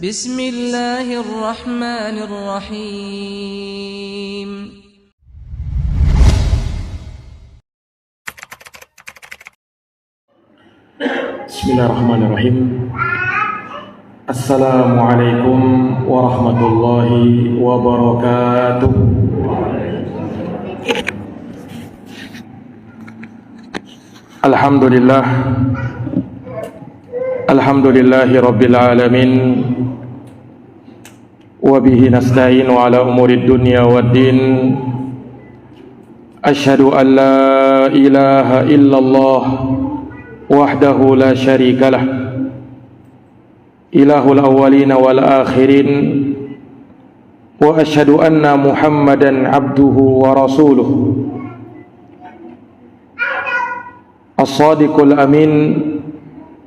Bismillahirrahmanirrahim. Bismillahirrahmanirrahim. Assalamualaikum warahmatullahi wabarakatuh. Alhamdulillah. Alhamdulillahi rabbil alamin. Wa bihi nasta'inu ala umurid dunya waddin. Asyhadu an la ilaha illallah wahdahu la syarikalah, ilahul awwalina wal akhirin, wa asyhadu anna Muhammadan abduhu wa rasuluh, as-sadiqul amin,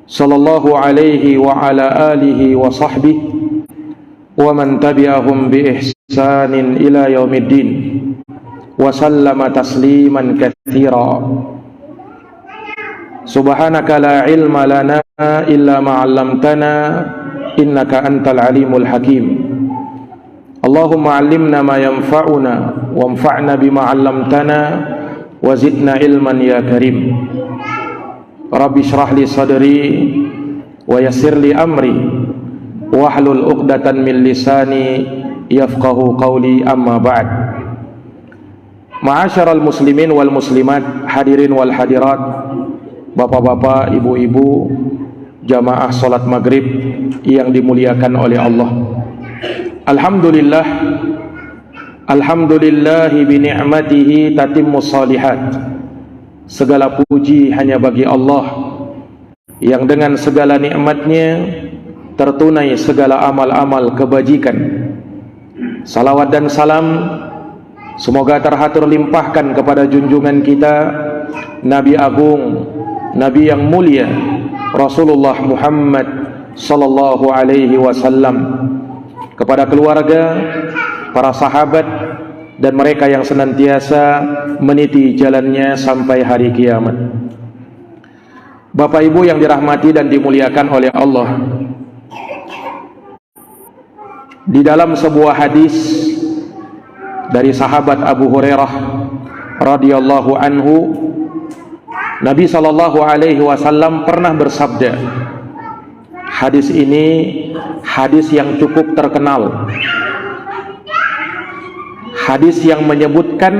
sallallahu alaihi wa ala alihi wa sahbihi wa man tabi'ahum bi ihsanin ila yaumiddin, wa sallama tasliman katsira. Subhanaka la ilma lana illa ma 'allamtana innaka antal alimul hakim. Allahumma 'allimna ma yanfa'una wanfa'na bima 'allamtana wa zidna ilman ya karim. Rabbi shrah li sadri wa yassir li amri wahlul 'uqdatan min lisani yafqahu qawli, amma ba'd. Ma'asyiral muslimin wal muslimat, hadirin wal hadirat, bapak-bapak, ibu-ibu, jamaah salat maghrib yang dimuliakan oleh Allah. Alhamdulillah, alhamdulillahi bi ni'matihi tatimmus shalihat. Segala puji hanya bagi Allah yang dengan segala nikmatnya tertunai segala amal-amal kebajikan. Salawat dan salam semoga terhatur limpahkan kepada junjungan kita, Nabi Agung, Nabi yang mulia, Rasulullah Muhammad sallallahu alaihi wasallam, kepada keluarga, para sahabat, dan mereka yang senantiasa meniti jalannya sampai hari kiamat. Bapak Ibu yang dirahmati dan dimuliakan oleh Allah, di dalam sebuah hadis dari sahabat Abu Hurairah radhiyallahu anhu, Nabi sallallahu alaihi wasallam pernah bersabda. Hadis ini hadis yang cukup terkenal. Hadis yang menyebutkan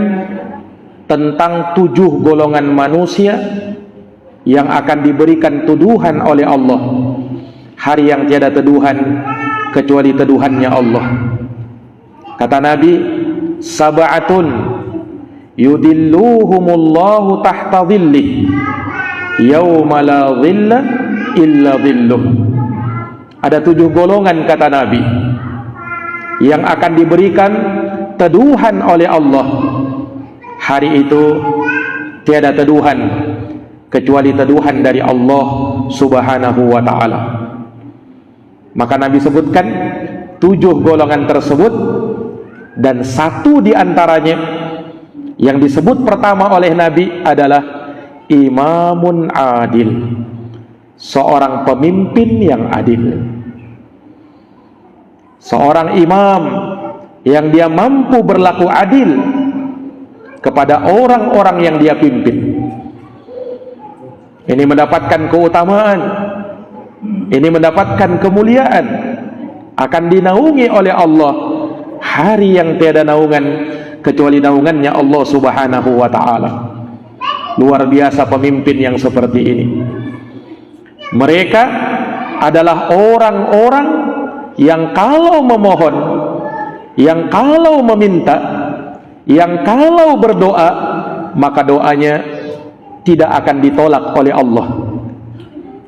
tentang 7 golongan manusia yang akan diberikan tuduhan oleh Allah hari yang tiada teduhan kecuali teduhannya Allah. Kata Nabi, sab'atun yudilluhumullahu tahta dhillih yauma la dhilla illa dhilluh. Ada 7 golongan, kata Nabi, yang akan diberikan teduhan oleh Allah. Hari itu tiada teduhan kecuali teduhan dari Allah subhanahu wa ta'ala. Maka Nabi sebutkan 7 golongan tersebut, dan satu di antaranya yang disebut pertama oleh Nabi adalah imamun adil, seorang pemimpin yang adil. Seorang imam yang dia mampu berlaku adil kepada orang-orang yang dia pimpin. Ini mendapatkan keutamaan, ini mendapatkan kemuliaan, akan dinaungi oleh Allah hari yang tiada naungan kecuali naungannya Allah subhanahu wa ta'ala. Luar biasa pemimpin yang seperti ini. Mereka adalah orang-orang yang kalau memohon, yang kalau meminta, yang kalau berdoa, maka doanya tidak akan ditolak oleh Allah.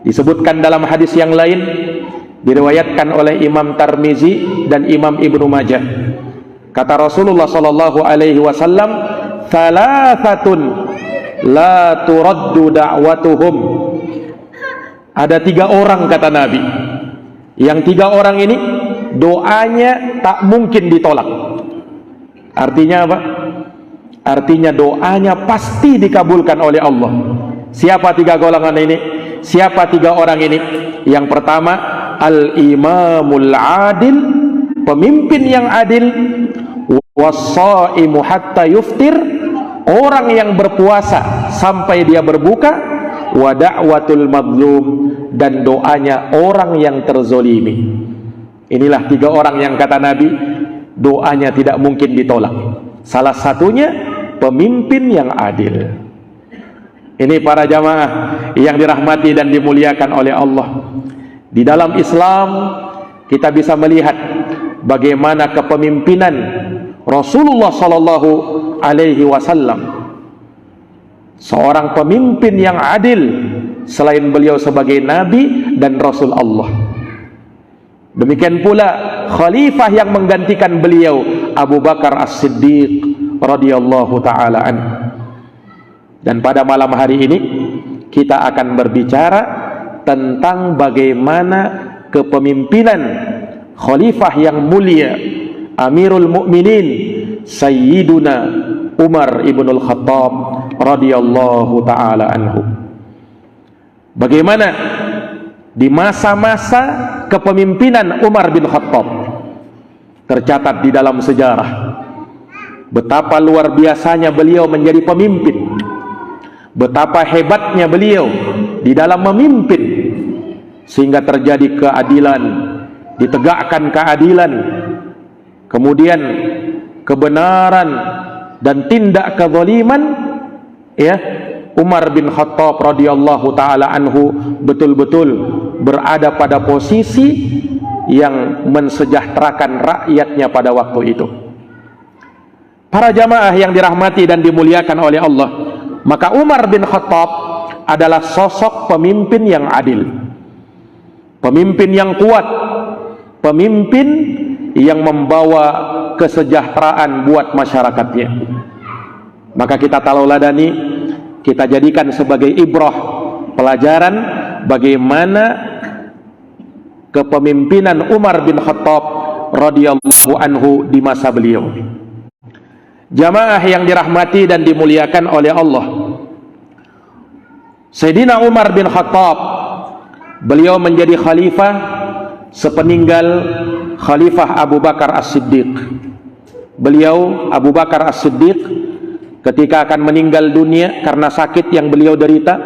Disebutkan dalam hadis yang lain, diriwayatkan oleh Imam Tirmizi dan Imam Ibnu Majah. Kata Rasulullah sallallahu alaihi wasallam, "Thalathatun la turaddu da'watuhum." Ada 3 orang, kata Nabi, yang 3 orang ini doanya tak mungkin ditolak. Artinya apa? Artinya doanya pasti dikabulkan oleh Allah. Siapa 3 golongan ini? Siapa 3 orang ini? Yang pertama, al-imamul adil, pemimpin yang adil, was-shaimu hatta yuftir, orang yang berpuasa sampai dia berbuka, wa da'watul mazlum, dan doanya orang yang terzolimi. Inilah 3 orang yang kata Nabi doanya tidak mungkin ditolak. Salah satunya pemimpin yang adil. Ini para jamaah yang dirahmati dan dimuliakan oleh Allah. Di dalam Islam kita bisa melihat bagaimana kepemimpinan Rasulullah sallallahu alaihi wasallam, seorang pemimpin yang adil selain beliau sebagai nabi dan rasul Allah. Demikian pula khalifah yang menggantikan beliau, Abu Bakar As-Siddiq radhiyallahu taala anhu. Dan pada malam hari ini kita akan berbicara tentang bagaimana kepemimpinan khalifah yang mulia, Amirul Mukminin Sayyiduna Umar ibnul Khattab radhiyallahu taala anhu. Bagaimana di masa-masa kepemimpinan Umar bin Khattab tercatat di dalam sejarah betapa luar biasanya beliau menjadi pemimpin, betapa hebatnya beliau di dalam memimpin sehingga terjadi keadilan, ditegakkan keadilan, kemudian kebenaran dan tindak kezaliman, ya. Umar bin Khattab radhiyallahu taala anhu betul-betul berada pada posisi yang mensejahterakan rakyatnya pada waktu itu. Para jamaah yang dirahmati dan dimuliakan oleh Allah, maka Umar bin Khattab adalah sosok pemimpin yang adil, pemimpin yang kuat, pemimpin yang membawa kesejahteraan buat masyarakatnya. Maka kita tauladani, kita jadikan sebagai ibrah, pelajaran bagaimana kepemimpinan Umar bin Khattab radhiyallahu anhu di masa beliau. Jamaah yang dirahmati dan dimuliakan oleh Allah, Sayyidina Umar bin Khattab, beliau menjadi khalifah sepeninggal Khalifah Abu Bakar As-Siddiq. Beliau Abu Bakar As-Siddiq ketika akan meninggal dunia karena sakit yang beliau derita,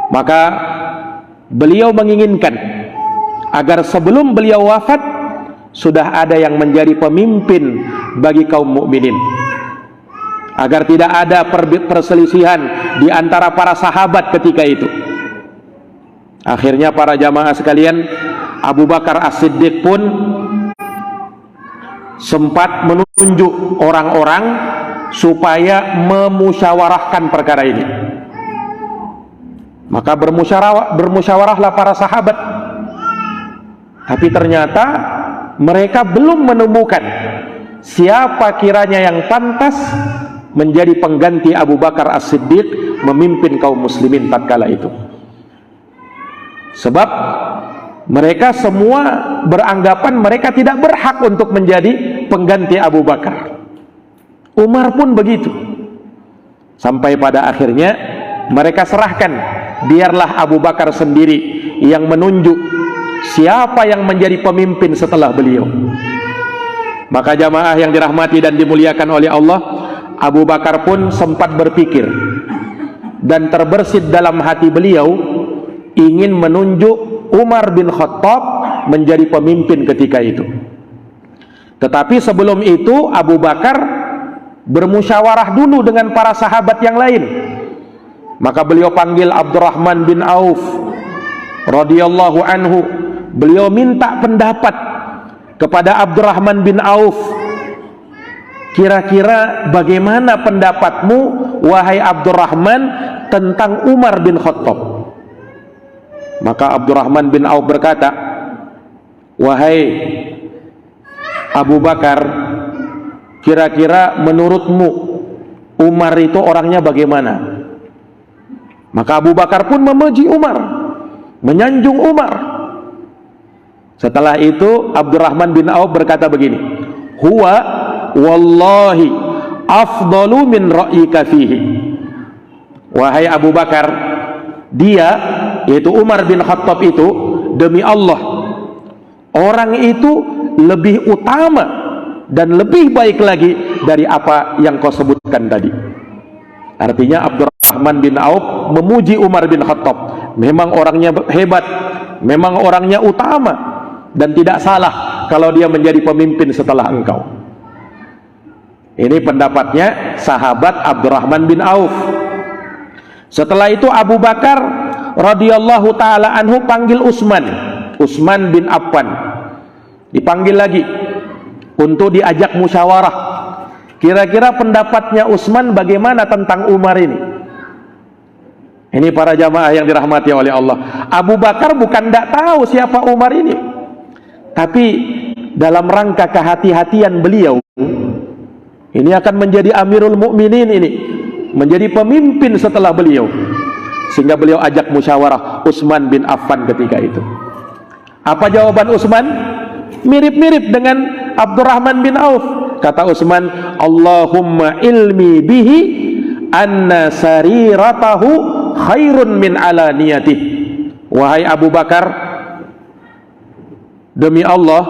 maka beliau menginginkan agar sebelum beliau wafat sudah ada yang menjadi pemimpin bagi kaum mukminin, agar tidak ada perselisihan di antara para sahabat ketika itu. Akhirnya para jamaah sekalian, Abu Bakar As-Siddiq pun sempat menunjuk orang-orang supaya memusyawarahkan perkara ini. Maka bermusyawarahlah para sahabat, tapi ternyata mereka belum menemukan siapa kiranya yang pantas menjadi pengganti Abu Bakar As-Siddiq memimpin kaum muslimin tatkala itu. Sebab mereka semua beranggapan mereka tidak berhak untuk menjadi pengganti Abu Bakar. Umar pun begitu. Sampai pada akhirnya mereka serahkan, biarlah Abu Bakar sendiri yang menunjuk siapa yang menjadi pemimpin setelah beliau. Maka jamaah yang dirahmati dan dimuliakan oleh Allah, Abu Bakar pun sempat berpikir dan terbersit dalam hati beliau ingin menunjuk Umar bin Khattab menjadi pemimpin ketika itu. Tetapi sebelum itu Abu Bakar bermusyawarah dulu dengan para sahabat yang lain. Maka beliau panggil Abdurrahman bin Auf radhiyallahu anhu. Beliau minta pendapat kepada Abdurrahman bin Auf, kira-kira bagaimana pendapatmu wahai Abdurrahman tentang Umar bin Khattab? Maka Abdurrahman bin Auf berkata, wahai Abu Bakar, kira-kira menurutmu Umar itu orangnya bagaimana? Maka Abu Bakar pun memuji Umar, menyanjung Umar. Setelah itu Abdurrahman bin Auf berkata begini, huwa wallahi afdalu min ra'yika fihi. Wahai Abu Bakar, dia, yaitu Umar bin Khattab itu, demi Allah, orang itu lebih utama dan lebih baik lagi dari apa yang kau sebutkan tadi. Artinya Abdurrahman bin Auf memuji Umar bin Khattab. Memang orangnya hebat, memang orangnya utama, dan tidak salah kalau dia menjadi pemimpin setelah engkau. Ini pendapatnya sahabat Abdurrahman bin Auf. Setelah itu Abu Bakar radhiyallahu taala anhu panggil Utsman bin Affan. Dipanggil lagi untuk diajak musyawarah. Kira-kira pendapatnya Utsman bagaimana tentang Umar ini? Ini para jamaah yang dirahmati oleh Allah. Abu Bakar bukan tidak tahu siapa Umar ini, tapi dalam rangka kehati-hatian beliau, ini akan menjadi Amirul Mukminin, ini menjadi pemimpin setelah beliau, sehingga beliau ajak musyawarah Utsman bin Affan ketika itu. Apa jawaban Utsman? Mirip-mirip dengan Abdurrahman bin Auf. Kata Utsman, Allahumma ilmi bihi anna sariratahu khairun min alaniyatih. Wahai Abu Bakar, demi Allah,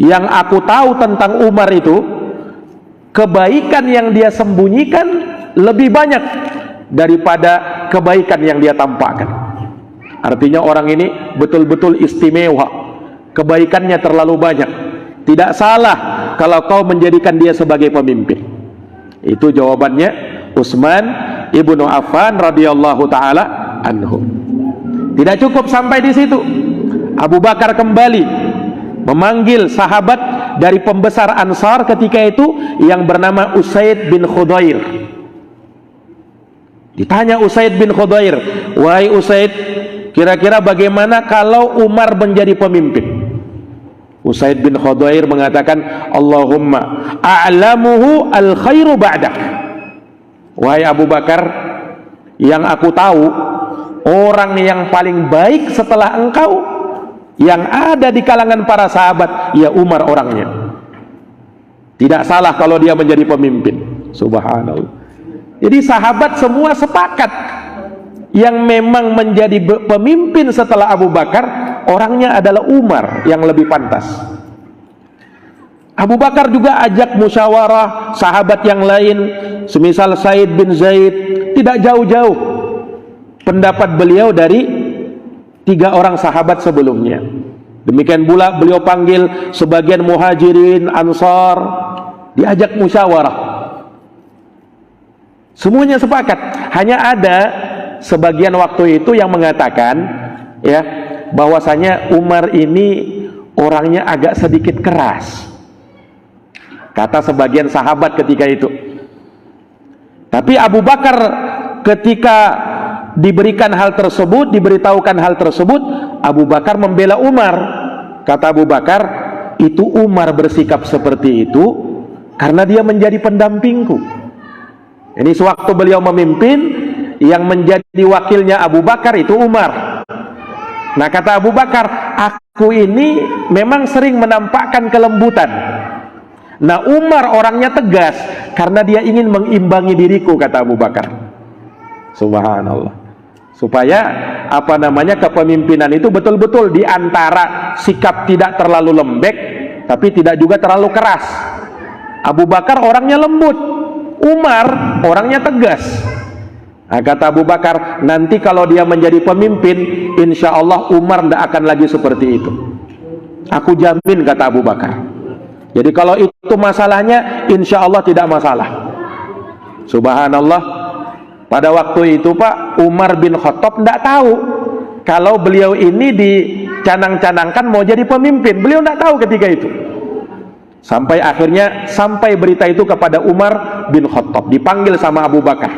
yang aku tahu tentang Umar itu, kebaikan yang dia sembunyikan lebih banyak daripada kebaikan yang dia tampakkan. Artinya orang ini betul-betul istimewa, kebaikannya terlalu banyak. Tidak salah kalau kau menjadikan dia sebagai pemimpin. Itu jawabannya Utsman ibnu Affan radhiyallahu taala anhu. Tidak cukup sampai di situ. Abu Bakar kembali memanggil sahabat dari pembesar Ansar ketika itu yang bernama Usaid bin Khudair. Ditanya Usaid bin Khudair, wahai Usaid, kira-kira bagaimana kalau Umar menjadi pemimpin? Usaid bin Khudair mengatakan, Allahumma a'lamuhu al-khairu ba'dak. Wahai Abu Bakar, yang aku tahu, orang yang paling baik setelah engkau yang ada di kalangan para sahabat, ya Umar orangnya. Tidak salah kalau dia menjadi pemimpin. Subhanallah. Jadi sahabat semua sepakat, yang memang menjadi pemimpin setelah Abu Bakar, orangnya adalah Umar yang lebih pantas. Abu Bakar juga ajak musyawarah sahabat yang lain, semisal Said bin Zaid. Tidak jauh-jauh pendapat beliau dari 3 orang sahabat sebelumnya. Demikian pula beliau panggil sebagian muhajirin, ansar, diajak musyawarah. Semuanya sepakat. Hanya ada sebagian waktu itu yang mengatakan, ya, bahwasanya Umar ini orangnya agak sedikit keras, kata sebagian sahabat ketika itu. Tapi Abu Bakar ketika diberikan hal tersebut, diberitahukan hal tersebut, Abu Bakar membela Umar. Kata Abu Bakar, itu Umar bersikap seperti itu karena dia menjadi pendampingku. Ini sewaktu beliau memimpin, yang menjadi wakilnya Abu Bakar itu Umar. Nah, kata Abu Bakar, aku ini memang sering menampakkan kelembutan. Nah, Umar orangnya tegas karena dia ingin mengimbangi diriku, kata Abu Bakar. Subhanallah. Supaya kepemimpinan itu betul-betul di antara sikap tidak terlalu lembek tapi tidak juga terlalu keras. Abu Bakar orangnya lembut, Umar orangnya tegas. Nah, kata Abu Bakar, nanti kalau dia menjadi pemimpin, insya Allah Umar tidak akan lagi seperti itu. Aku jamin, kata Abu Bakar. Jadi kalau itu masalahnya, insya Allah tidak masalah. Subhanallah. Pada waktu itu Pak, Umar bin Khattab tidak tahu kalau beliau ini dicanang-canangkan mau jadi pemimpin. Beliau tidak tahu ketika itu. Sampai akhirnya berita itu kepada Umar bin Khattab, dipanggil sama Abu Bakar.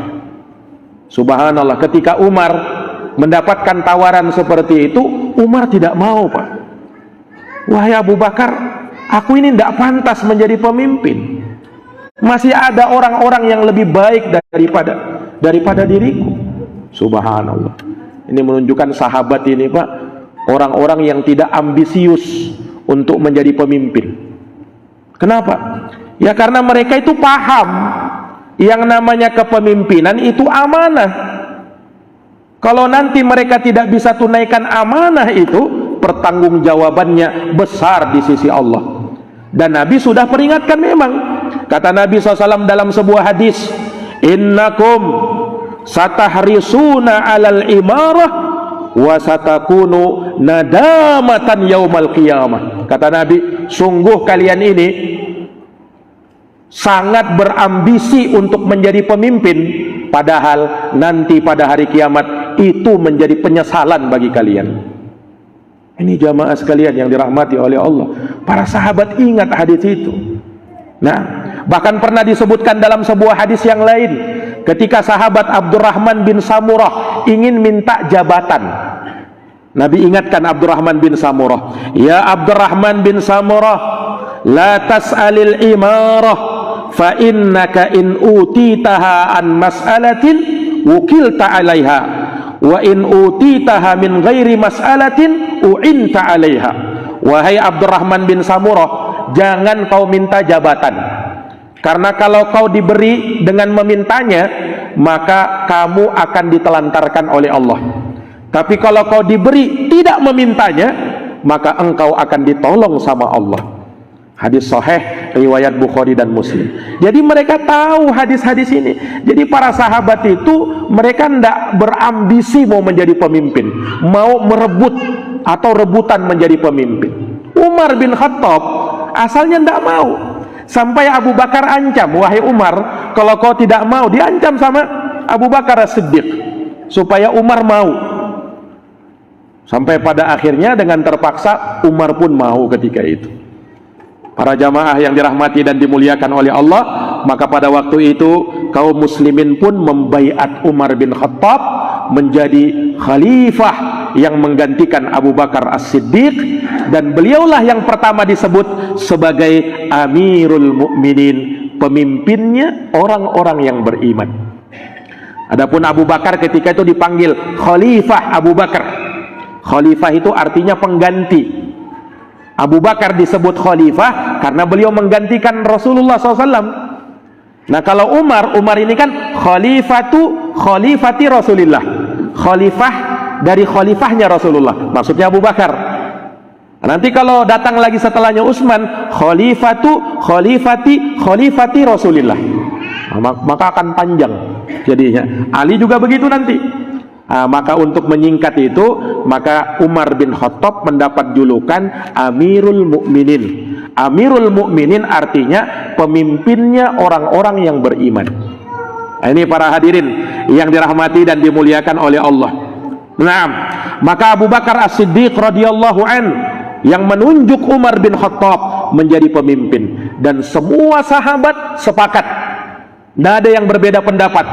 Subhanallah, ketika Umar mendapatkan tawaran seperti itu, Umar tidak mau, Pak. Wahai Abu Bakar, aku ini tidak pantas menjadi pemimpin. Masih ada orang-orang yang lebih baik daripada diriku. Subhanallah. Ini menunjukkan sahabat ini, Pak, orang-orang yang tidak ambisius untuk menjadi pemimpin. Kenapa? Ya karena mereka itu paham yang namanya kepemimpinan itu amanah. Kalau nanti mereka tidak bisa tunaikan amanah itu, pertanggungjawabannya besar di sisi Allah. Dan Nabi sudah peringatkan memang. Kata Nabi SAW dalam sebuah hadis, innakum satahrisuna alal imarah wa satakunu nadamatan yaumal qiyamah. Kata Nabi, sungguh kalian ini sangat berambisi untuk menjadi pemimpin, padahal nanti pada hari kiamat itu menjadi penyesalan bagi kalian. Ini jamaah sekalian yang dirahmati oleh Allah. Para sahabat ingat hadis itu. Nah, bahkan pernah disebutkan dalam sebuah hadis yang lain, ketika sahabat Abdurrahman bin Samurah ingin minta jabatan, Nabi ingatkan Abdurrahman bin Samurah, ya Abdurrahman bin Samurah, la tas'alil imarah, fa innaka in utitaha an mas'alatin wukilta 'alaiha, wa in utitaha min ghairi mas'alatin u'inta 'alaiha. Wahai Abdurrahman bin Samurah, jangan kau minta jabatan, karena kalau kau diberi dengan memintanya, maka kamu akan ditelantarkan oleh Allah. Tapi kalau kau diberi tidak memintanya, maka engkau akan ditolong sama Allah. Hadis sahih riwayat Bukhari dan Muslim. Jadi mereka tahu hadis-hadis ini. Jadi para sahabat itu mereka tidak berambisi mau menjadi pemimpin, mau merebut atau rebutan menjadi pemimpin. Umar bin Khattab asalnya tidak mau, sampai Abu Bakar ancam, wahai Umar, kalau kau tidak mau, diancam sama Abu Bakar As-Siddiq supaya Umar mau. Sampai pada akhirnya dengan terpaksa Umar pun mau ketika itu. Para jamaah yang dirahmati dan dimuliakan oleh Allah, maka pada waktu itu kaum muslimin pun membaiat Umar bin Khattab menjadi khalifah yang menggantikan Abu Bakar As-Siddiq, dan beliaulah yang pertama disebut sebagai Amirul Mukminin, pemimpinnya orang-orang yang beriman. Adapun Abu Bakar ketika itu dipanggil Khalifah Abu Bakar. Khalifah itu artinya pengganti. Abu Bakar disebut khalifah karena beliau menggantikan Rasulullah SAW. Nah kalau Umar ini kan khalifati Rasulullah, khalifah dari khalifahnya Rasulullah, maksudnya Abu Bakar. Nanti kalau datang lagi setelahnya Utsman, khalifati Rasulullah, maka akan panjang jadinya. Ali juga begitu nanti. Maka untuk menyingkat itu, maka Umar bin Khattab mendapat julukan Amirul Mukminin. Amirul Mukminin artinya pemimpinnya orang-orang yang beriman. Ini para hadirin yang dirahmati dan dimuliakan oleh Allah. Nah, maka Abu Bakar As-Siddiq radhiyallahu an yang menunjuk Umar bin Khattab menjadi pemimpin, dan semua sahabat sepakat, tidak ada yang berbeda pendapat.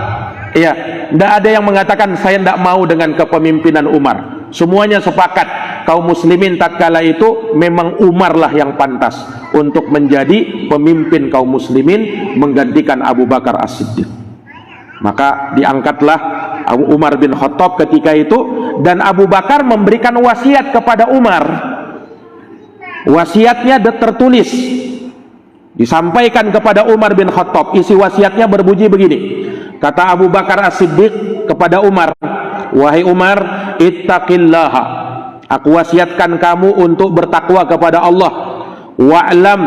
Iya, tidak ada yang mengatakan saya tidak mau dengan kepemimpinan Umar. Semuanya sepakat kaum muslimin tatkala itu memang Umar lah yang pantas untuk menjadi pemimpin kaum muslimin menggantikan Abu Bakar As-Siddiq. Maka diangkatlah Umar bin Khattab ketika itu, dan Abu Bakar memberikan wasiat kepada Umar. Wasiatnya tertulis, disampaikan kepada Umar bin Khattab. Isi wasiatnya berbunyi begini. Kata Abu Bakar As-Siddiq kepada Umar, wahai Umar, ittaqillaha, aku wasiatkan kamu untuk bertakwa kepada Allah. Wa'lam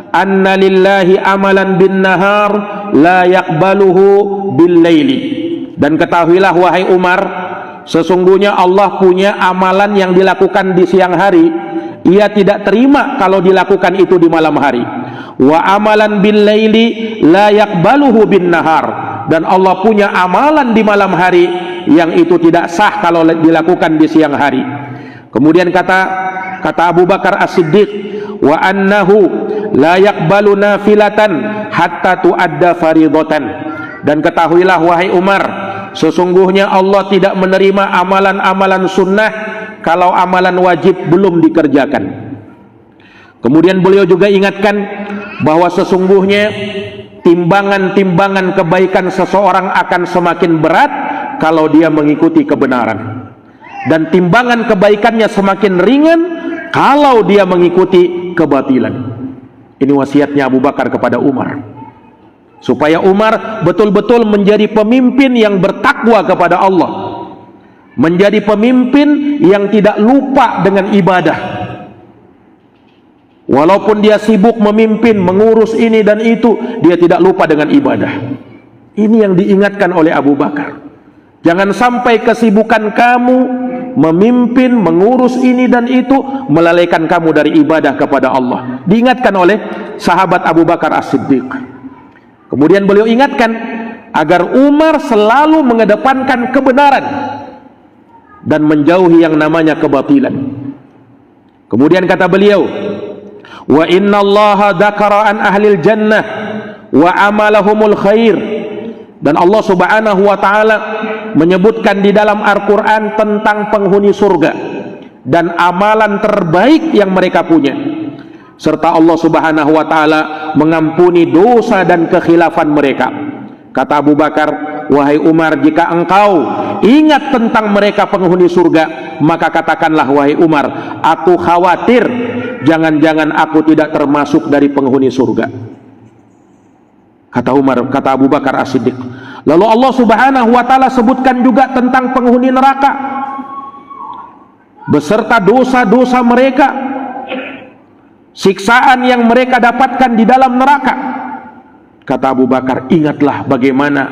anna lillahi amalan bin nahar la yaqbaluhu bil laili. Dan ketahuilah wahai Umar, sesungguhnya Allah punya amalan yang dilakukan di siang hari, ia tidak terima kalau dilakukan itu di malam hari. Wa amalan bil laili la yaqbaluhu bin nahar. Dan Allah punya amalan di malam hari yang itu tidak sah kalau dilakukan di siang hari. Kemudian kata Abu Bakar As-Siddiq, wa annahu la yaqbalu nafilatan hatta tuadda faridatan. Dan ketahuilah wahai Umar, sesungguhnya Allah tidak menerima amalan-amalan sunnah kalau amalan wajib belum dikerjakan. Kemudian beliau juga ingatkan bahwa sesungguhnya timbangan-timbangan kebaikan seseorang akan semakin berat kalau dia mengikuti kebenaran, dan timbangan kebaikannya semakin ringan kalau dia mengikuti kebatilan. Ini wasiatnya Abu Bakar kepada Umar, supaya Umar betul-betul menjadi pemimpin yang bertakwa kepada Allah. menjadi pemimpin yang tidak lupa dengan ibadah. Walaupun dia sibuk memimpin, mengurus ini dan itu, dia tidak lupa dengan ibadah. Ini yang diingatkan oleh Abu Bakar. Jangan sampai kesibukan kamu memimpin, mengurus ini dan itu melalaikan kamu dari ibadah kepada Allah. Diingatkan oleh sahabat Abu Bakar As-Siddiq. Kemudian beliau ingatkan agar Umar selalu mengedepankan kebenaran dan menjauhi yang namanya kebatilan. Kemudian kata beliau, wa inna allaha dzakara an ahlil jannah wa amalahumul khair. Dan Allah subhanahu wa ta'ala menyebutkan di dalam Al-Quran tentang penghuni surga dan amalan terbaik yang mereka punya, serta Allah subhanahu wa ta'ala mengampuni dosa dan kekhilafan mereka. Kata Abu Bakar, wahai Umar, jika engkau ingat tentang mereka penghuni surga, maka katakanlah, wahai Umar, aku khawatir jangan-jangan aku tidak termasuk dari penghuni surga. Kata Umar, kata Abu Bakar As-Siddiq. Lalu Allah subhanahu wa ta'ala sebutkan juga tentang penghuni neraka beserta dosa-dosa mereka, siksaan yang mereka dapatkan di dalam neraka. Kata Abu Bakar, ingatlah bagaimana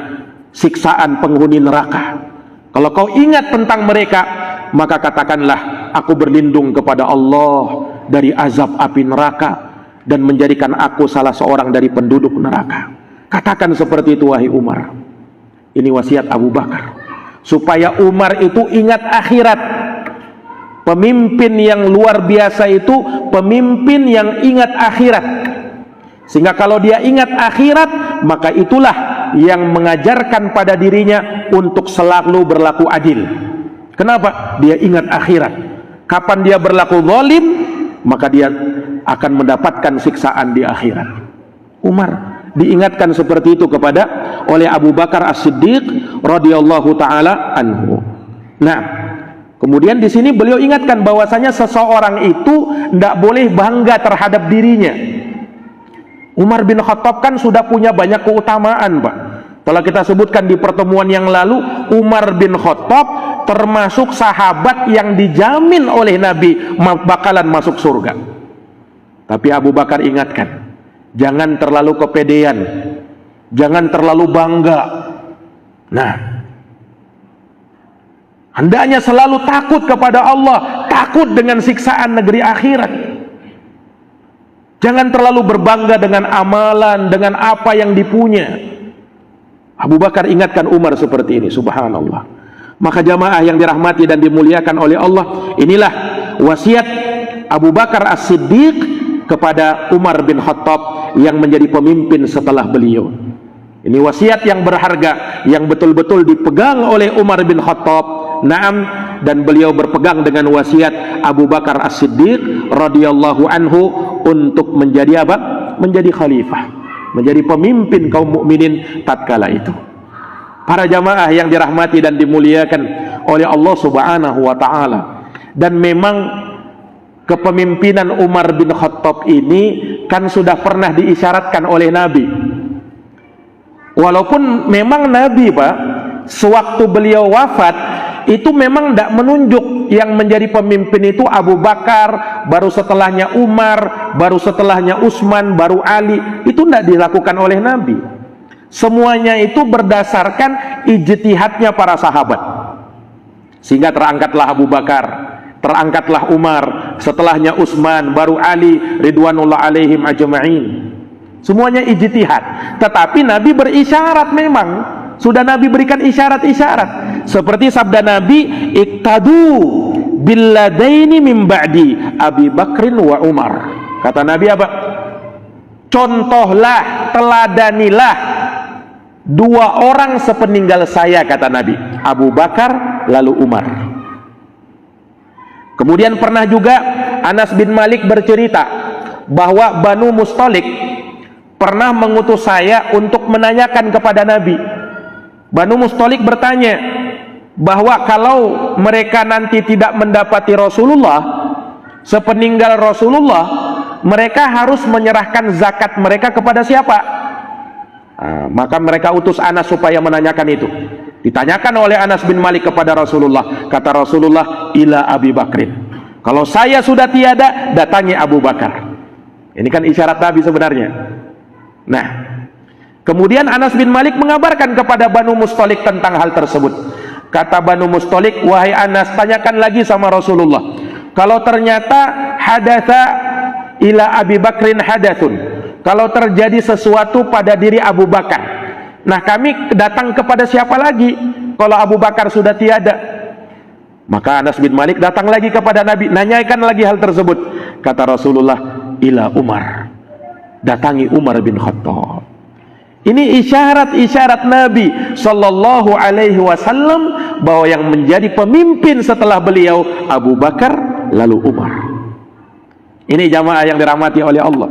siksaan penghuni neraka. Kalau kau ingat tentang mereka, maka katakanlah, aku berlindung kepada Allah dari azab api neraka dan menjadikan aku salah seorang dari penduduk neraka. Katakan seperti itu, wahai Umar. Ini wasiat Abu Bakar, supaya Umar itu ingat akhirat. Pemimpin yang luar biasa itu pemimpin yang ingat akhirat, sehingga kalau dia ingat akhirat, maka itulah yang mengajarkan pada dirinya untuk selalu berlaku adil. Kenapa? Dia ingat akhirat. Kapan dia berlaku zalim, maka dia akan mendapatkan siksaan di akhirat. Umar diingatkan seperti itu oleh Abu Bakar As-Siddiq radhiyallahu taala anhu. Nah, kemudian di sini beliau ingatkan bahwasanya seseorang itu tidak boleh bangga terhadap dirinya. Umar bin Khattab kan sudah punya banyak keutamaan, Pak. Telah kita sebutkan di pertemuan yang lalu, Umar bin Khattab termasuk sahabat yang dijamin oleh Nabi bakalan masuk surga. Tapi Abu Bakar ingatkan, jangan terlalu kepedean, jangan terlalu bangga. Nah, hendaknya selalu takut kepada Allah, takut dengan siksaan negeri akhirat. Jangan terlalu berbangga dengan amalan, dengan apa yang dipunya. Abu Bakar ingatkan Umar seperti ini, subhanallah. Maka jamaah yang dirahmati dan dimuliakan oleh Allah, inilah wasiat Abu Bakar As-Siddiq kepada Umar bin Khattab yang menjadi pemimpin setelah beliau. Ini wasiat yang berharga, yang betul-betul dipegang oleh Umar bin Khattab. Naam, dan beliau berpegang dengan wasiat Abu Bakar As-Siddiq radhiyallahu anhu untuk menjadi apa? Menjadi khalifah, menjadi pemimpin kaum mukminin tatkala itu. Para jamaah yang dirahmati dan dimuliakan oleh Allah Subhanahu wa taala. Dan memang kepemimpinan Umar bin Khattab ini kan sudah pernah diisyaratkan oleh Nabi. Walaupun memang Nabi, Pak, sewaktu beliau wafat itu memang tidak menunjuk yang menjadi pemimpin itu Abu Bakar, baru setelahnya Umar, baru setelahnya Utsman, baru Ali. Itu tidak dilakukan oleh Nabi. Semuanya itu berdasarkan ijtihadnya para sahabat. Sehingga terangkatlah Abu Bakar, terangkatlah Umar, setelahnya Utsman, baru Ali ridwanullah alaihim ajma'in. Semuanya ijtihad. Tetapi Nabi berisyarat, memang sudah Nabi berikan isyarat-isyarat. Seperti sabda Nabi, iktadu billadaini min ba'di Abi Bakrin wa Umar. Kata Nabi apa? Contohlah, teladanilah dua orang sepeninggal saya, kata Nabi, Abu Bakar lalu Umar. Kemudian pernah juga Anas bin Malik bercerita bahwa Banu Mustalik pernah mengutus saya untuk menanyakan kepada Nabi. Banu Mustalik bertanya bahwa kalau mereka nanti tidak mendapati Rasulullah sepeninggal Rasulullah, mereka harus menyerahkan zakat mereka kepada siapa? Maka mereka utus Anas supaya menanyakan itu. Ditanyakan oleh Anas bin Malik kepada Rasulullah, kata Rasulullah, ila Abi Bakrin. Kalau saya sudah tiada, datangi Abu Bakar. Ini kan isyarat Nabi sebenarnya. Nah, kemudian Anas bin Malik mengabarkan kepada Banu Mustalik tentang hal tersebut. Kata Banu Mustalik, wahai Anas, tanyakan lagi sama Rasulullah. Kalau ternyata hadatha ila Abi Bakrin hadathun, kalau terjadi sesuatu pada diri Abu Bakar, nah kami datang kepada siapa lagi kalau Abu Bakar sudah tiada? Maka Anas bin Malik datang lagi kepada Nabi, nanyakan lagi hal tersebut. Kata Rasulullah, ila Umar, datangi Umar bin Khattab. Ini isyarat-isyarat Nabi Sallallahu Alaihi Wasallam bahwa yang menjadi pemimpin setelah beliau Abu Bakar, lalu Umar. Ini jamaah yang dirahmati oleh Allah.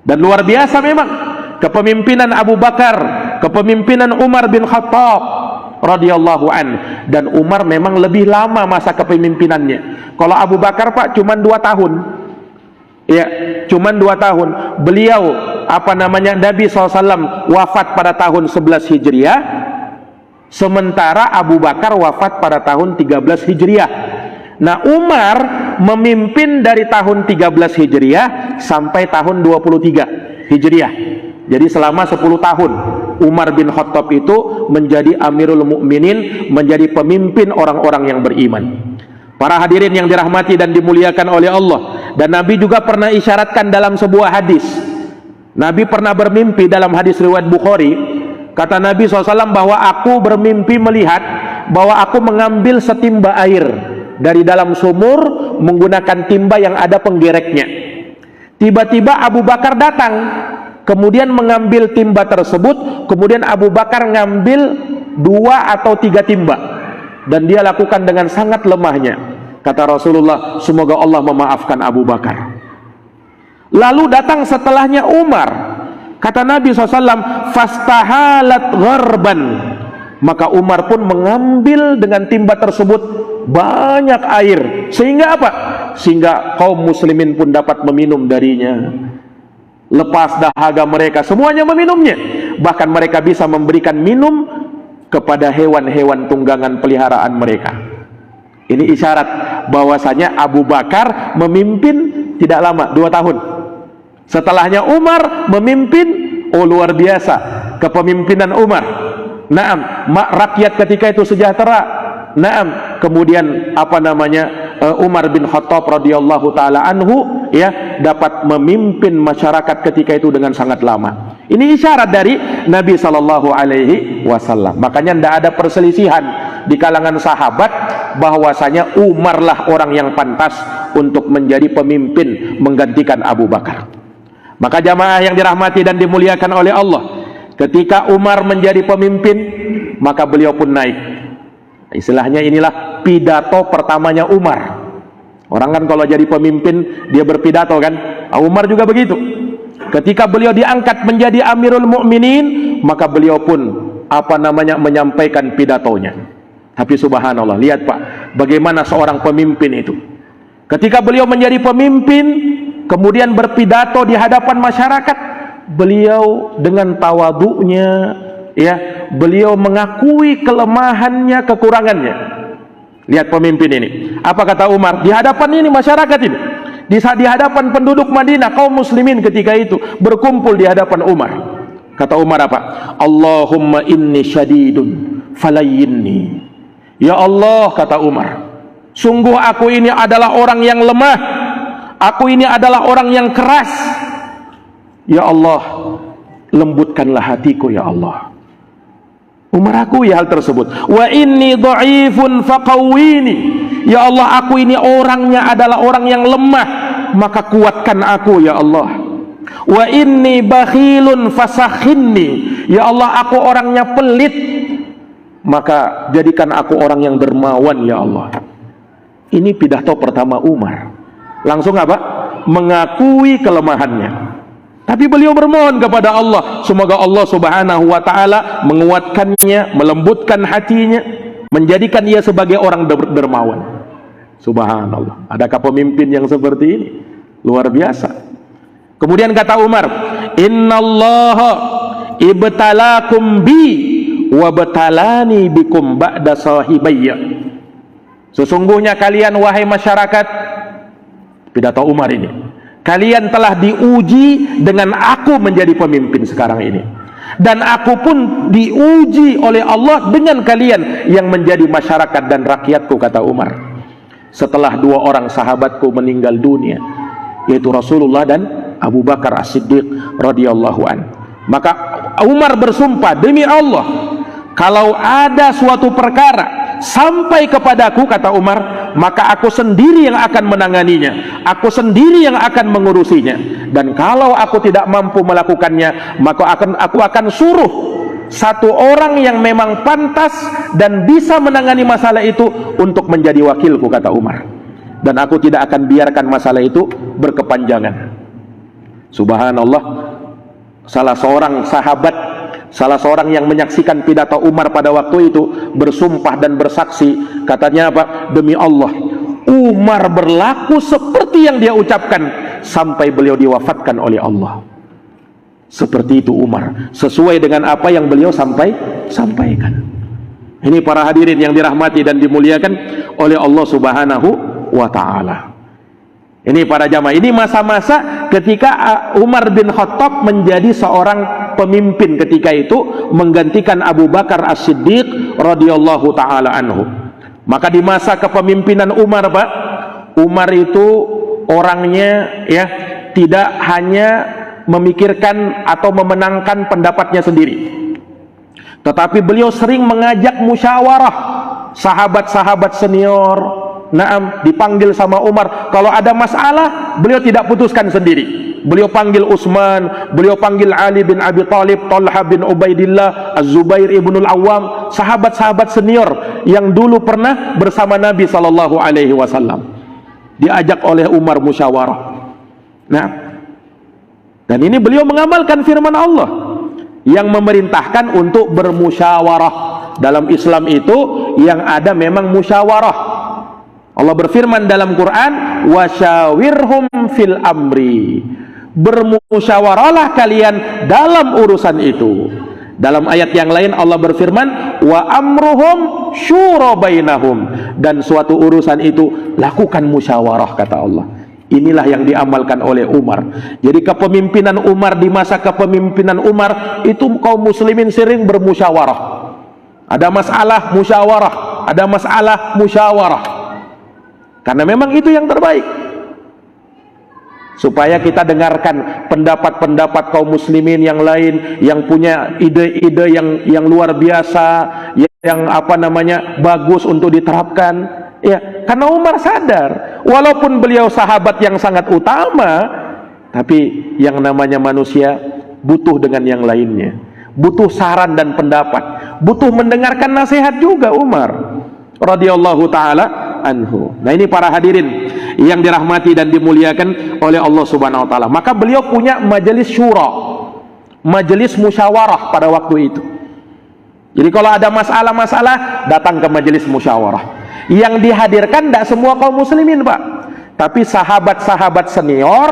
Dan luar biasa memang kepemimpinan Abu Bakar, kepemimpinan Umar bin Khattab radhiyallahu an. Dan Umar memang lebih lama masa kepemimpinannya. Kalau Abu Bakar Pak cuma 2 tahun. Ya, cuma 2 tahun. Beliau Nabi SAW wafat pada tahun 11 Hijriah, sementara Abu Bakar wafat pada tahun 13 Hijriah. Nah, Umar memimpin dari tahun 13 Hijriah sampai tahun 23 Hijriah. Jadi selama 10 tahun Umar bin Khattab itu menjadi Amirul Mukminin, menjadi pemimpin orang-orang yang beriman. Para hadirin yang dirahmati dan dimuliakan oleh Allah. Dan Nabi juga pernah isyaratkan dalam sebuah hadis. Nabi pernah bermimpi dalam hadis riwayat Bukhari. Kata Nabi SAW bahwa aku bermimpi melihat bahwa aku mengambil setimba air dari dalam sumur menggunakan timba yang ada penggereknya. Tiba-tiba Abu Bakar datang, kemudian mengambil timba tersebut. Kemudian Abu Bakar ngambil 2 atau 3 timba, dan dia lakukan dengan sangat lemahnya. Kata Rasulullah, semoga Allah memaafkan Abu Bakar. Lalu datang setelahnya Umar. Kata Nabi SAW, fastahalat gharban. Maka Umar pun mengambil dengan timba tersebut banyak air. Sehingga apa? Sehingga kaum muslimin pun dapat meminum darinya. Lepas dahaga mereka, semuanya meminumnya. Bahkan mereka bisa memberikan minum kepada hewan-hewan tunggangan peliharaan mereka. Ini isyarat bahwasanya Abu Bakar memimpin tidak lama, 2 tahun. Setelahnya Umar memimpin, oh luar biasa kepemimpinan Umar. Naam, rakyat ketika itu sejahtera. Naam, kemudian Umar bin Khattab radhiyallahu taala anhu ya dapat memimpin masyarakat ketika itu dengan sangat lama. Ini isyarat dari Nabi sallallahu alaihi wasallam. Makanya tidak ada perselisihan di kalangan sahabat bahwasanya Umar lah orang yang pantas untuk menjadi pemimpin menggantikan Abu Bakar. Maka jamaah yang dirahmati dan dimuliakan oleh Allah, ketika Umar menjadi pemimpin, maka beliau pun naik. Istilahnya inilah pidato pertamanya Umar. Orang kan kalau jadi pemimpin dia berpidato kan. Umar juga begitu. Ketika beliau diangkat menjadi Amirul Mukminin, maka beliau pun menyampaikan pidatonya. Tapi subhanallah, lihat Pak, bagaimana seorang pemimpin itu. Ketika beliau menjadi pemimpin, kemudian berpidato di hadapan masyarakat, beliau dengan tawadhu'nya, ya, beliau mengakui kelemahannya, kekurangannya. Lihat pemimpin ini. Apa kata Umar? Di hadapan ini masyarakat ini, di hadapan penduduk Madinah, kaum muslimin ketika itu berkumpul di hadapan Umar. Kata Umar apa? Allahumma inni syadidun falayyinni. Ya Allah, kata Umar, sungguh aku ini adalah orang yang lemah, aku ini adalah orang yang keras. Ya Allah, lembutkanlah hatiku ya Allah. Umar akui hal tersebut. Wa inni dha'ifun faqawwini. Ya Allah, aku ini orangnya adalah orang yang lemah, maka kuatkan aku ya Allah. Wa inni bakhilun fasakhinni. Ya Allah, aku orangnya pelit, maka jadikan aku orang yang dermawan ya Allah. Ini pidato pertama Umar. Langsung apa? Mengakui kelemahannya. Tapi beliau bermohon kepada Allah, semoga Allah subhanahu wa ta'ala menguatkannya, melembutkan hatinya, menjadikan ia sebagai orang dermawan. Subhanallah, adakah pemimpin yang seperti ini? Luar biasa. Kemudian kata Umar, innallaha ibtalakum bi wabtalani bikum ba'da sahibayya. Sesungguhnya kalian wahai masyarakat, pidato Umar ini, kalian telah diuji dengan aku menjadi pemimpin sekarang ini, dan aku pun diuji oleh Allah dengan kalian yang menjadi masyarakat dan rakyatku, kata Umar, setelah dua orang sahabatku meninggal dunia, yaitu Rasulullah dan Abu Bakar As-Siddiq radhiyallahu an. Maka Umar bersumpah, demi Allah, kalau ada suatu perkara sampai kepadaku, kata Umar, maka aku sendiri yang akan menanganinya, aku sendiri yang akan mengurusinya, dan kalau aku tidak mampu melakukannya, maka aku akan suruh satu orang yang memang pantas dan bisa menangani masalah itu untuk menjadi wakilku, kata Umar, dan aku tidak akan biarkan masalah itu berkepanjangan. Subhanallah, salah seorang sahabat, salah seorang yang menyaksikan pidato Umar pada waktu itu bersumpah dan bersaksi, katanya apa? Demi Allah, Umar berlaku seperti yang dia ucapkan sampai beliau diwafatkan oleh Allah. Seperti itu Umar, sesuai dengan apa yang beliau sampaikan. Ini para hadirin yang dirahmati dan dimuliakan oleh Allah Subhanahu wa ta'ala. Ini para jamaah, ini masa-masa ketika Umar bin Khattab menjadi seorang pemimpin ketika itu, menggantikan Abu Bakar As-Siddiq radhiyallahu taala anhu. Maka di masa kepemimpinan Umar, Pak, Umar itu orangnya ya tidak hanya memikirkan atau memenangkan pendapatnya sendiri, tetapi beliau sering mengajak musyawarah sahabat-sahabat senior. Naam, dipanggil sama Umar. Kalau ada masalah, beliau tidak putuskan sendiri. Beliau panggil Utsman, beliau panggil Ali bin Abi Thalib, Talha bin Ubaidillah, Az-Zubair ibnul Awwam, sahabat-sahabat senior yang dulu pernah bersama Nabi sallallahu alaihi wasallam. Diajak oleh Umar musyawarah. Nah, dan ini beliau mengamalkan firman Allah yang memerintahkan untuk bermusyawarah. Dalam Islam itu yang ada memang musyawarah. Allah berfirman dalam Quran, wasyawirhum fil amri, bermusyawarahlah kalian dalam urusan itu. Dalam ayat yang lain Allah berfirman, wa amruhum syura bainahum, dan suatu urusan itu lakukan musyawarah, kata Allah. Inilah yang diamalkan oleh Umar. Jadi kepemimpinan Umar, di masa kepemimpinan Umar itu kaum muslimin sering bermusyawarah. Ada masalah musyawarah, ada masalah musyawarah. Karena memang itu yang terbaik, supaya kita dengarkan pendapat-pendapat kaum muslimin yang lain yang punya ide-ide yang luar biasa, yang apa namanya bagus untuk diterapkan. Ya, karena Umar sadar, walaupun beliau sahabat yang sangat utama, tapi yang namanya manusia butuh dengan yang lainnya, butuh saran dan pendapat, butuh mendengarkan nasihat juga Umar radhiyallahu taala anhu. Nah, ini para hadirin yang dirahmati dan dimuliakan oleh Allah Subhanahu wa taala. Maka beliau punya majelis syura, majelis musyawarah pada waktu itu. Jadi kalau ada masalah-masalah, datang ke majelis musyawarah. Yang dihadirkan tidak semua kaum muslimin, Pak, tapi sahabat-sahabat senior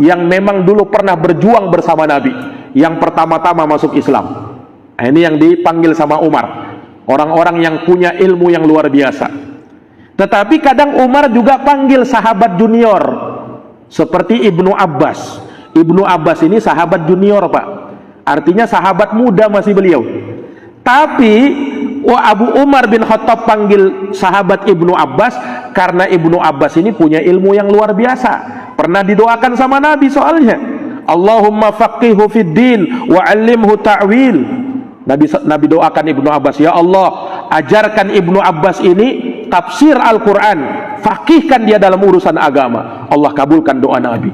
yang memang dulu pernah berjuang bersama Nabi, yang pertama-tama masuk Islam. Nah, ini yang dipanggil sama Umar, orang-orang yang punya ilmu yang luar biasa. Tetapi kadang Umar juga panggil sahabat junior seperti Ibnu Abbas. Ibnu Abbas ini sahabat junior, Pak, artinya sahabat muda masih beliau. Tapi Abu Umar bin Khattab panggil sahabat Ibnu Abbas karena Ibnu Abbas ini punya ilmu yang luar biasa, pernah didoakan sama Nabi soalnya, Allahumma faqihu fid din wa 'allimhu ta'wil. Nabi doakan Ibnu Abbas, ya Allah, ajarkan Ibnu Abbas ini tafsir Al-Quran, faqihkan dia dalam urusan agama. Allah kabulkan doa Nabi.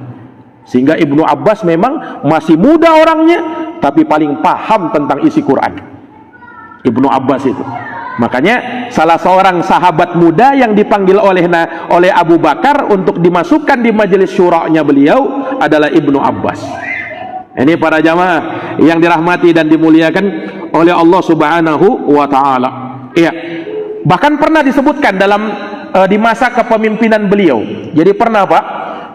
Sehingga Ibnu Abbas memang masih muda orangnya, tapi paling paham tentang isi Quran, Ibnu Abbas itu. Makanya salah seorang sahabat muda yang dipanggil oleh Abu Bakar untuk dimasukkan di majelis syura'nya beliau adalah Ibnu Abbas. Ini para jamaah yang dirahmati dan dimuliakan oleh Allah Subhanahu wa ta'ala. Iya, bahkan pernah disebutkan dalam di masa kepemimpinan beliau. Jadi pernah, Pak,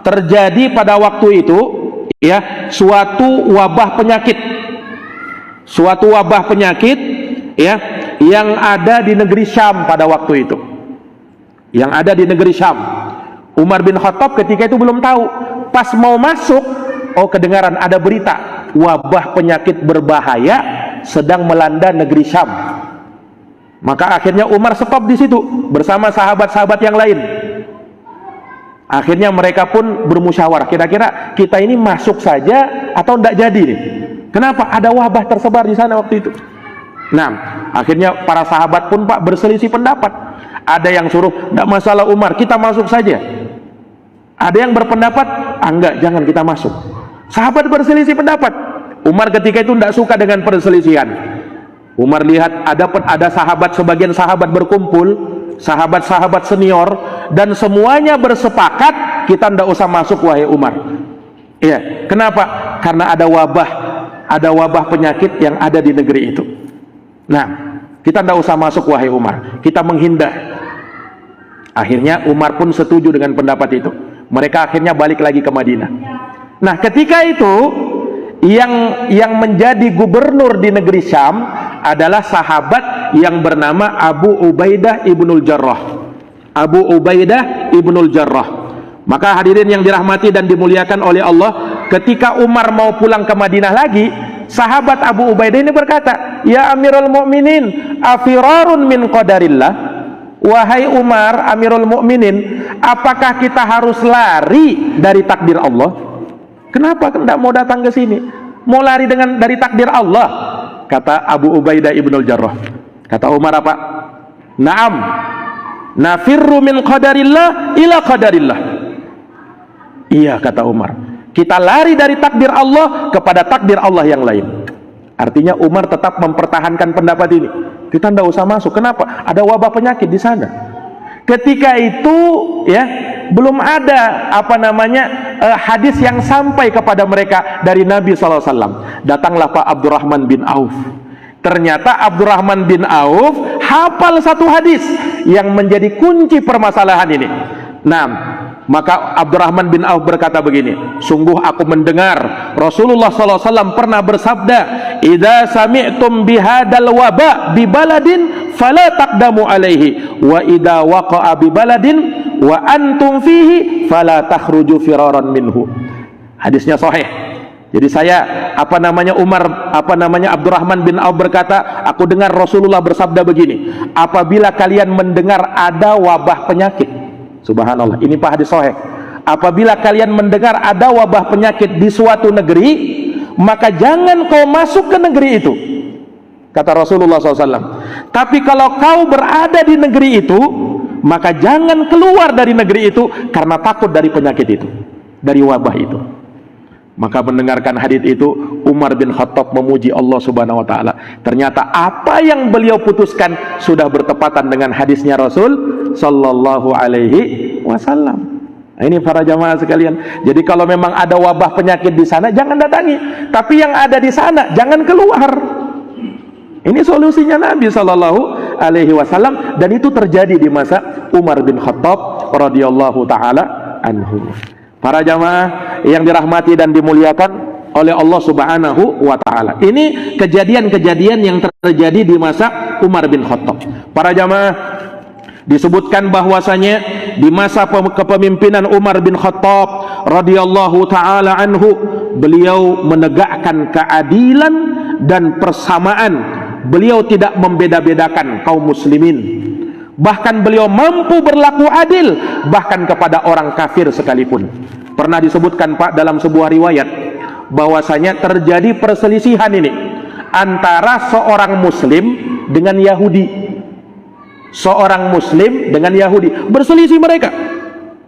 terjadi pada waktu itu ya suatu wabah penyakit ya, yang ada di negeri Syam pada waktu itu. Yang ada di negeri Syam. Umar bin Khattab ketika itu belum tahu. Pas mau masuk, oh kedengaran ada berita wabah penyakit berbahaya sedang melanda negeri Syam. Maka akhirnya Umar stop di situ bersama sahabat-sahabat yang lain. Akhirnya mereka pun bermusyawarah, kira-kira kita ini masuk saja atau tidak jadi nih. Kenapa? Ada wabah tersebar di sana waktu itu. Nah, akhirnya para sahabat pun Pak berselisih pendapat. Ada yang suruh, tidak masalah Umar, kita masuk saja. Ada yang berpendapat, enggak, jangan kita masuk. Sahabat berselisih pendapat. Umar ketika itu tidak suka dengan perselisihan. Umar lihat ada sahabat, sebagian sahabat berkumpul, sahabat-sahabat senior, dan semuanya bersepakat kita tidak usah masuk wahai Umar. Iya, kenapa? Karena ada wabah penyakit yang ada di negeri itu. Nah, kita tidak usah masuk wahai Umar, kita menghindar. Akhirnya Umar pun setuju dengan pendapat itu. Mereka akhirnya balik lagi ke Madinah. Nah, ketika itu yang menjadi gubernur di negeri Syam adalah sahabat yang bernama Abu Ubaidah ibnul Jarrah. Abu Ubaidah ibnul Jarrah. Maka hadirin yang dirahmati dan dimuliakan oleh Allah, ketika Umar mau pulang ke Madinah lagi, sahabat Abu Ubaidah ini berkata, "Ya Amirul Mukminin, afirarun min qadarillah." Wahai Umar, Amirul Mukminin, apakah kita harus lari dari takdir Allah? Kenapa tidak mau datang ke sini? Mau lari dari takdir Allah? Kata Abu Ubaidah ibnul Jarrah. Kata Umar apa? Naam, nafirru min qadarillah ila qadarillah. Iya, kata Umar, kita lari dari takdir Allah kepada takdir Allah yang lain. Artinya Umar tetap mempertahankan pendapat ini. Kita tidak usah masuk. Kenapa? Ada wabah penyakit di sana. Ketika itu ya belum ada hadis yang sampai kepada mereka dari Nabi SAW. Datanglah Pak Abdurrahman bin Auf. Ternyata Abdurrahman bin Auf hafal satu hadis yang menjadi kunci permasalahan ini. Nah, maka Abdurrahman bin Auf berkata begini, sungguh aku mendengar Rasulullah SAW pernah bersabda, "Idza sami'tum bihadal waba bi baladin fala taqdamu alaihi, wa idza waqa'a bi baladin wa antum fihi fala takhruju firaran minhu." Hadisnya sahih. Jadi Abdurrahman bin Auf berkata, aku dengar Rasulullah bersabda begini, apabila kalian mendengar ada wabah penyakit, subhanallah, ini Pak hadis sahih. Apabila kalian mendengar ada wabah penyakit di suatu negeri, maka jangan kau masuk ke negeri itu, kata Rasulullah SAW. Tapi kalau kau berada di negeri itu, maka jangan keluar dari negeri itu karena takut dari penyakit itu, dari wabah itu. Maka mendengarkan hadis itu, Umar bin Khattab memuji Allah Subhanahu wa taala. Ternyata apa yang beliau putuskan sudah bertepatan dengan hadisnya Rasul sallallahu alaihi wasallam. Nah, ini para jamaah sekalian. Jadi kalau memang ada wabah penyakit di sana, jangan datangi. Tapi yang ada di sana jangan keluar. Ini solusinya Nabi sallallahu alaihi wasallam, dan itu terjadi di masa Umar bin Khattab radhiyallahu taala anhu. Para jamaah yang dirahmati dan dimuliakan oleh Allah Subhanahu wa taala. Ini kejadian-kejadian yang terjadi di masa Umar bin Khattab. Para jamaah, disebutkan bahwasanya di masa kepemimpinan Umar bin Khattab radhiyallahu taala anhu, beliau menegakkan keadilan dan persamaan. Beliau tidak membeda-bedakan kaum muslimin. Bahkan beliau mampu berlaku adil bahkan kepada orang kafir sekalipun. Pernah disebutkan Pak dalam sebuah riwayat bahwasanya terjadi perselisihan ini antara seorang muslim dengan Yahudi. Seorang muslim dengan Yahudi berselisih mereka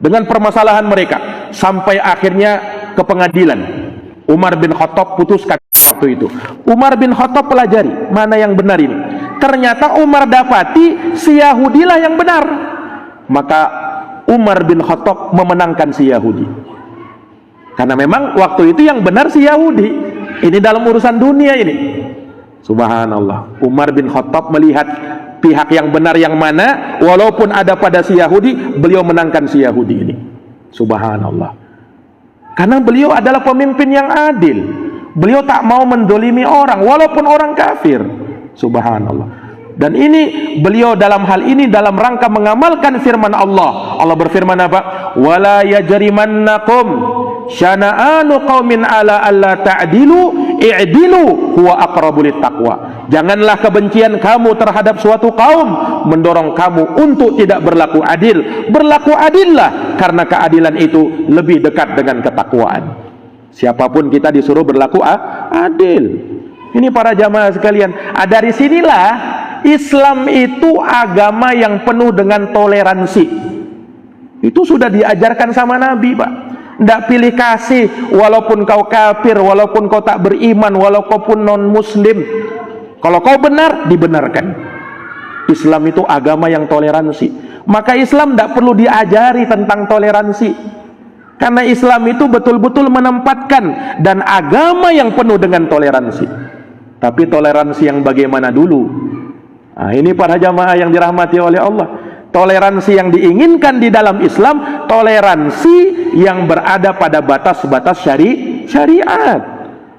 dengan permasalahan mereka sampai akhirnya ke pengadilan. Umar bin Khattab putuskan waktu itu. Umar bin Khattab pelajari mana yang benar ini. Ternyata Umar dapati si Yahudilah yang benar. Maka Umar bin Khattab memenangkan si Yahudi. Karena memang waktu itu yang benar si Yahudi. Ini dalam urusan dunia ini. Subhanallah. Umar bin Khattab melihat pihak yang benar yang mana, walaupun ada pada si Yahudi, beliau menangkan si Yahudi ini. Subhanallah. Karena beliau adalah pemimpin yang adil. Beliau tak mau mendolimi orang, walaupun orang kafir. Subhanallah. Dan ini beliau dalam hal ini dalam rangka mengamalkan firman Allah. Allah berfirman apa? Wala yajrimannakum syana'anu qaumin ala alla ta'dilu i'dilu huwa aqrabu littaqwa. Janganlah kebencian kamu terhadap suatu kaum mendorong kamu untuk tidak berlaku adil. Berlaku adillah, karena keadilan itu lebih dekat dengan ketakwaan. Siapapun kita disuruh berlaku adil. Ini para jamaah sekalian, dari sinilah Islam itu agama yang penuh dengan toleransi. Itu sudah diajarkan sama Nabi, Pak. Tidak pilih kasih, walaupun kau kafir, walaupun kau tak beriman, walaupun non muslim. Kalau kau benar, dibenarkan. Islam itu agama yang toleransi. Maka Islam tidak perlu diajari tentang toleransi, karena Islam itu betul-betul menempatkan dan agama yang penuh dengan toleransi. Tapi toleransi yang bagaimana dulu? Nah, ini para jamaah yang dirahmati oleh Allah. Toleransi yang diinginkan di dalam Islam, toleransi yang berada pada batas-batas syariat.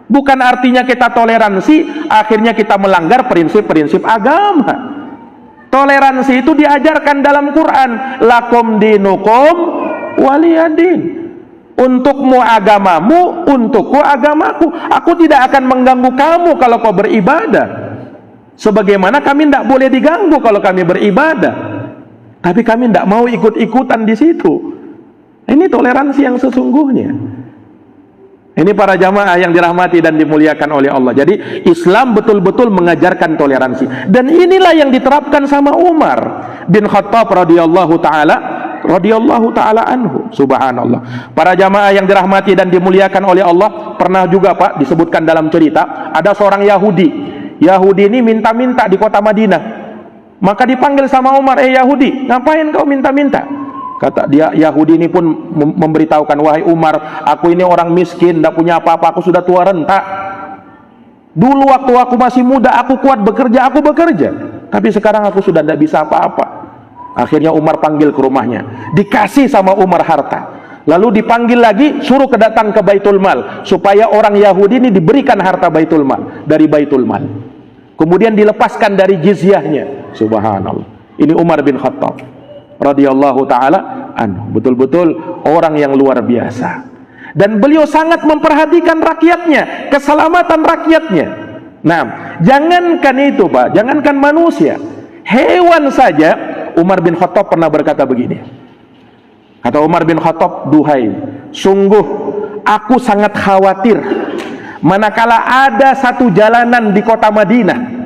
Bukan artinya kita toleransi akhirnya kita melanggar prinsip-prinsip agama. Toleransi itu diajarkan dalam Quran. Lakum dinukum waliyadin. Untukmu agamamu, untukku agamaku. Aku tidak akan mengganggu kamu kalau kau beribadah, sebagaimana kami tidak boleh diganggu kalau kami beribadah. Tapi kami tidak mau ikut-ikutan di situ. Ini toleransi yang sesungguhnya. Ini para jamaah yang dirahmati dan dimuliakan oleh Allah. Jadi Islam betul-betul mengajarkan toleransi. Dan inilah yang diterapkan sama Umar bin Khattab radhiyallahu taala anhu. Subhanallah. Para jamaah yang dirahmati dan dimuliakan oleh Allah, pernah juga Pak disebutkan dalam cerita, ada seorang Yahudi. Yahudi ini minta-minta di kota Madinah. Maka dipanggil sama Umar, Yahudi, ngapain kau minta-minta? Kata dia, Yahudi ini pun memberitahukan, wahai Umar, aku ini orang miskin, tidak punya apa-apa, aku sudah tua renta. Dulu waktu aku masih muda, aku kuat bekerja, aku bekerja. Tapi sekarang aku sudah tidak bisa apa-apa. Akhirnya Umar panggil ke rumahnya, dikasih sama Umar harta. Lalu dipanggil lagi, suruh kedatang ke Baitul Mal, supaya orang Yahudi ini diberikan harta Baitul Mal, dari Baitul Mal. Kemudian dilepaskan dari jizyahnya. Subhanallah. Ini Umar bin Khattab radhiyallahu taala anhu. Betul-betul orang yang luar biasa. Dan beliau sangat memperhatikan rakyatnya, keselamatan rakyatnya. Nah, jangankan itu Pak, jangankan manusia, hewan saja Umar bin Khattab pernah berkata begini. Kata Umar bin Khattab, duhai, sungguh aku sangat khawatir manakala ada satu jalanan di kota Madinah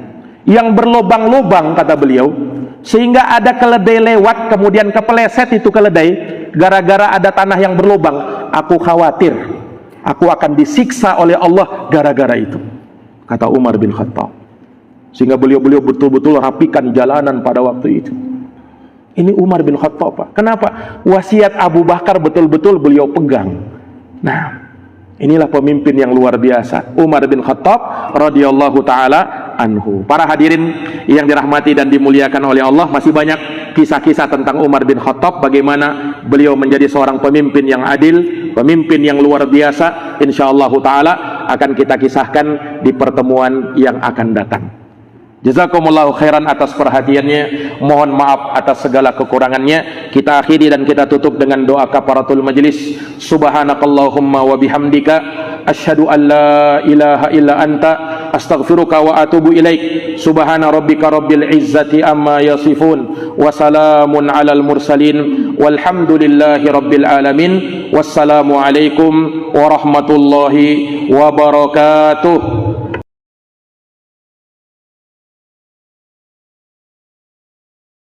yang berlobang-lobang, kata beliau, sehingga ada keledai lewat kemudian kepeleset itu keledai gara-gara ada tanah yang berlobang. Aku khawatir aku akan disiksa oleh Allah gara-gara itu, kata Umar bin Khattab. Sehingga beliau betul-betul rapikan jalanan pada waktu itu. Ini Umar bin Khattab Pak. Kenapa? Wasiat Abu Bakar betul-betul beliau pegang. Nah, inilah pemimpin yang luar biasa, Umar bin Khattab radhiyallahu taala anhu. Para hadirin yang dirahmati dan dimuliakan oleh Allah, masih banyak kisah-kisah tentang Umar bin Khattab, bagaimana beliau menjadi seorang pemimpin yang adil, pemimpin yang luar biasa. Insyaallah taala akan kita kisahkan di pertemuan yang akan datang. Jazakumullahu khairan atas perhatiannya. Mohon maaf atas segala kekurangannya. Kita akhiri dan kita tutup dengan doa kafaratul majlis. Subhanakallahumma wa bihamdika asyhadu an la ilaha illa anta astaghfiruka wa atubu ilaik. Subhana rabbika rabbil izzati amma yasifun wa salamun alal mursalin walhamdulillahi rabbil alamin. Wassalamu alaikum warahmatullahi wabarakatuh.